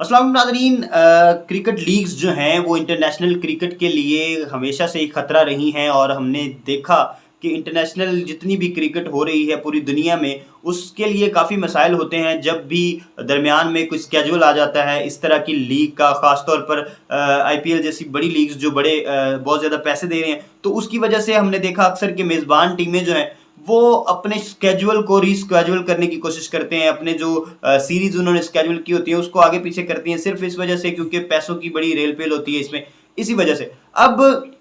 अस्सलाम नाज़रीन, cricket leagues जो हैं वो इंटरनेशनल क्रिकेट के लिए हमेशा से एक ख़तरा रही हैं और हमने देखा कि इंटरनेशनल जितनी भी क्रिकेट हो रही है पूरी दुनिया में उसके लिए काफ़ी मसाइल होते हैं। जब भी दरमियान में कोई स्केजुअल आ जाता है इस तरह की लीग का, ख़ास तौर पर आईपीएल जैसी बड़ी लीग्स जो बड़े बहुत ज़्यादा पैसे दे रहे हैं, तो उसकी वजह से हमने देखा अक्सर कि मेज़बान टीमें जो हैं वो अपने स्केजुअल को रीस्केजुअल करने की कोशिश करते हैं। अपने जो सीरीज उन्होंने स्केजुअल की होती है उसको आगे पीछे करती हैं, सिर्फ इस वजह से क्योंकि पैसों की बड़ी रेल पेल होती है इसमें, इसी वजह से। अब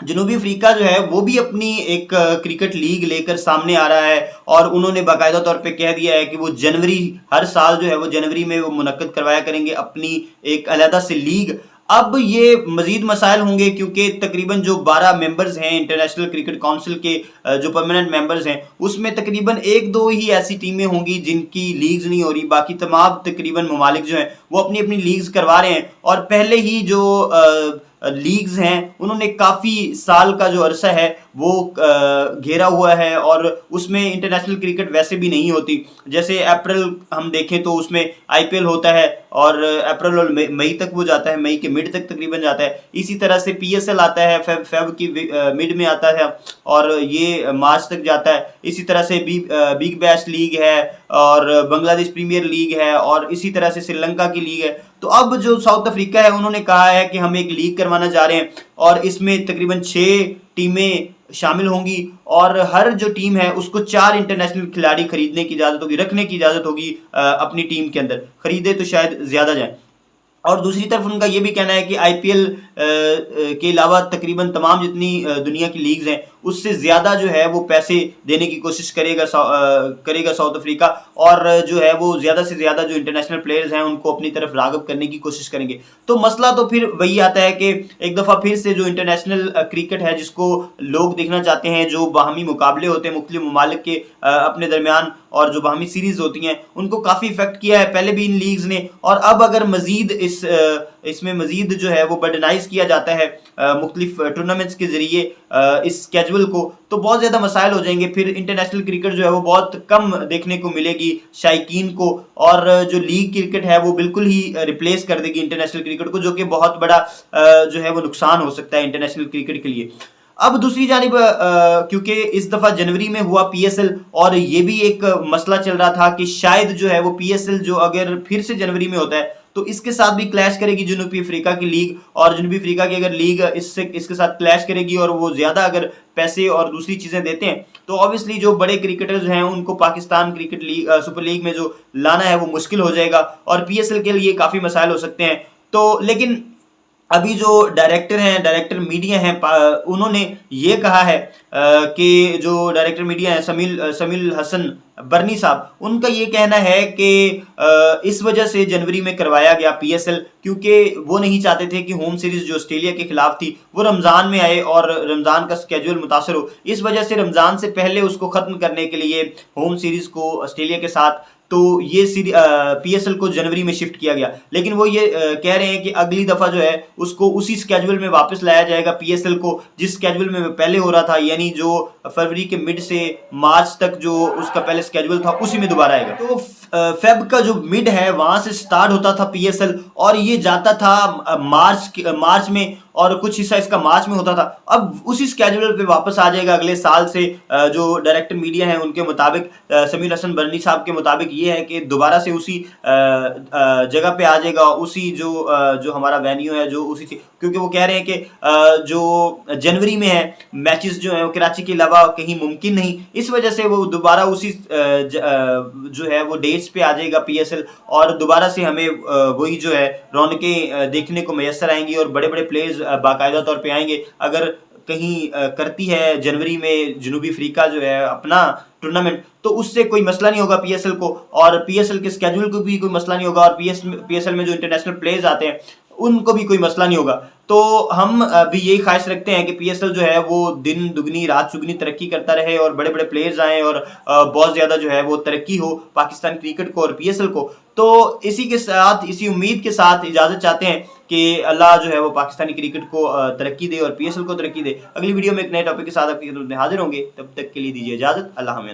जनूबी अफ्रीका जो है वो भी अपनी एक क्रिकेट लीग लेकर सामने आ रहा है और उन्होंने बाकायदा तौर पे कह दिया है कि वो जनवरी, हर साल जो है वो जनवरी में वो मुनक्कद करवाया करेंगे अपनी एक अलहदा से लीग। अब ये मजीद मसाइल होंगे क्योंकि तकरीबन जो 12 मेंबर्स हैं इंटरनेशनल क्रिकेट काउंसिल के, जो परमानेंट मेंबर्स हैं, उसमें तकरीबन एक दो ही ऐसी टीमें होंगी जिनकी लीग्स नहीं हो रही। बाकी तमाम तकरीबन ममालिक जो हैं वो अपनी अपनी लीग्स करवा रहे हैं और पहले ही जो लीग्स हैं उन्होंने काफ़ी साल का जो अरसा है वो घेरा हुआ है और उसमें इंटरनेशनल क्रिकेट वैसे भी नहीं होती। जैसे अप्रैल हम देखें तो उसमें आईपीएल होता है और अप्रैल और मई तक वो जाता है, मई के मिड तक तकरीबन जाता है। इसी तरह से पीएसएल आता है, फेब की मिड में आता है और ये मार्च तक जाता है। इसी तरह से बिग बैश लीग है और बांग्लादेश प्रीमियर लीग है और इसी तरह से श्रीलंका की लीग है। तो अब जो साउथ अफ्रीका है उन्होंने कहा है कि हम एक लीग करवाना चाह रहे हैं और इसमें तकरीबन 6 टीमें शामिल होंगी और हर जो टीम है उसको 4 इंटरनेशनल खिलाड़ी खरीदने की इजाज़त होगी, रखने की इजाज़त होगी अपनी टीम के अंदर। खरीदे तो शायद ज़्यादा जाए। और दूसरी तरफ उनका ये भी कहना है कि आईपीएल के अलावा तकरीबन तमाम जितनी दुनिया की लीग्स हैं उससे ज़्यादा जो है वो पैसे देने की कोशिश करेगा साउथ अफ्रीका और जो है वो ज़्यादा से ज़्यादा जो इंटरनेशनल प्लेयर्स हैं उनको अपनी तरफ राग़िब करने की कोशिश करेंगे। तो मसला तो फिर वही आता है कि एक दफ़ा फिर से जो इंटरनेशनल क्रिकेट है जिसको लोग देखना चाहते हैं, जो बाहमी मुकाबले होते हैं मुख्तलिफ ममालिक के अपने दरमियान और जो बाहमी सीरीज़ होती हैं उनको काफ़ी इफेक्ट किया है पहले भी इन लीग्स ने। और अब अगर मज़ीद इसमें मज़ीद जो है वो बर्डनाइज किया जाता है मुख्तलिफ टूर्नामेंट्स के ज़रिए इस स्केजुअल को, तो बहुत ज़्यादा मसाइल हो जाएंगे। फिर इंटरनेशनल क्रिकेट जो है वो बहुत कम देखने को मिलेगी शायकीन को और जो लीग क्रिकेट है वो बिल्कुल ही रिप्लेस कर देगी इंटरनेशनल क्रिकेट को, जो कि बहुत बड़ा जो है वो नुकसान हो सकता है इंटरनेशनल क्रिकेट के लिए। अब दूसरी जानिब क्योंकि इस दफ़ा जनवरी में हुआ पीएसएल और ये भी एक मसला चल रहा था कि शायद जो है वो पीएसएल जो अगर फिर से जनवरी में होता है तो इसके साथ भी क्लैश करेगी जनूबी अफ्रीका की लीग, और जनूबी अफ्रीका की अगर लीग इसके साथ क्लैश करेगी और वो ज़्यादा अगर पैसे और दूसरी चीज़ें देते हैं तो ऑब्वियसली जो बड़े क्रिकेटर्स हैं उनको Pakistan cricket league super league में जो लाना है वो मुश्किल हो जाएगा और पीएसएल के लिए काफ़ी मसाइल हो सकते हैं। तो लेकिन अभी जो डायरेक्टर मीडिया हैं उन्होंने ये कहा है कि जो डायरेक्टर मीडिया हैं समील हसन बर्नी साहब, उनका ये कहना है कि इस वजह से जनवरी में करवाया गया पीएसएल क्योंकि वो नहीं चाहते थे कि होम सीरीज जो ऑस्ट्रेलिया के खिलाफ थी वो रमज़ान में आए और रमज़ान का स्केड्यूल मुतासर हो। इस वजह से रमज़ान से पहले उसको ख़त्म करने के लिए होम सीरीज़ को ऑस्ट्रेलिया के साथ तो ये पीएसएल को जनवरी में शिफ्ट किया गया। लेकिन वो ये कह रहे हैं कि अगली दफ़ा जो है उसको उसी स्केड्यूल में वापस लाया जाएगा पीएसएल को जिस स्केड्यूल में पहले हो रहा था, यानी जो फरवरी के मिड से मार्च तक जो उसका पहले स्केड्यूल था उसी में दोबारा आएगा। तो फेब का जो मिड है वहाँ से स्टार्ट होता था पीएसएल और ये जाता था मार्च में और कुछ हिस्सा इसका मार्च में होता था। अब उसी स्केड्यूल पे वापस आ जाएगा अगले साल से। जो डायरेक्टर मीडिया है उनके मुताबिक, समीर हसन बर्नी साहब के मुताबिक ये है कि दोबारा से उसी जगह पे आ जाएगा, उसी जो हमारा वेन्यू है जो उसी, क्योंकि वो कह रहे हैं कि जो जनवरी में है मैचेस जो है वो कराची के अलावा कहीं मुमकिन नहीं, इस वजह से वो दोबारा उसी जो है वो डेट्स पे आ जाएगा पीएसएल और दोबारा से हमें वही जो है रौनकें देखने को मैसर आएंगी और बड़े बड़े प्लेयर्स बाकायदा तौर पे आएंगे। अगर कहीं करती है जनवरी में जनूबी अफ्रीका जो है अपना टूर्नामेंट तो उससे कोई मसला नहीं होगा पीएसएल को और पीएसएल के स्केड्यूल को भी कोई मसला नहीं होगा और पीएसएल में जो इंटरनेशनल प्लेयर्स आते हैं उनको भी कोई मसला नहीं होगा। तो हम भी यही ख्वाहिश रखते हैं कि पीएसएल जो है वो दिन दुगनी रात चुगनी तरक्की करता रहे और बड़े बड़े प्लेयर्स आएँ और बहुत ज़्यादा जो है वो तरक्की हो पाकिस्तान क्रिकेट को और पीएसएल को। तो इसी के साथ, इसी उम्मीद के साथ इजाज़त चाहते हैं कि अल्लाह जो है वो पाकिस्तानी क्रिकेट को तरक्की दे और पीएसएल को तरक्की दे। अगली वीडियो में एक नए टॉपिक के साथ आपकी खिदमत में हाजिर होंगे, तब तक के लिए दीजिए इजाज़त। अल्लाह हाफ़िज़।